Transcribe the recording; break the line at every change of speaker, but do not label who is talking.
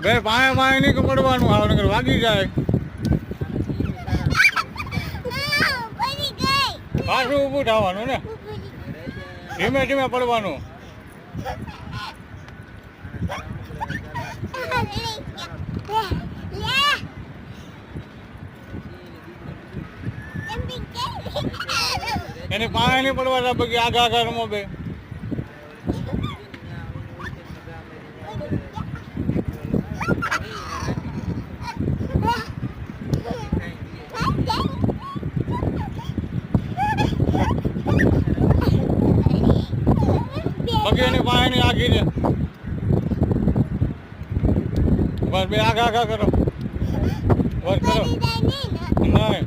બે પાય નહીં કે પડવાનું આવે નકર વાગી જાય. પાછું ઊભું થવાનું ને, ધીમે ધીમે પડવાનું. એની પાય નહીં પડવા બાકી આગા આગા રમો બે. બાકી એની પાય નહીં આગી છે. બસ બે આગા આગા કરો, બસ કરો નહીં.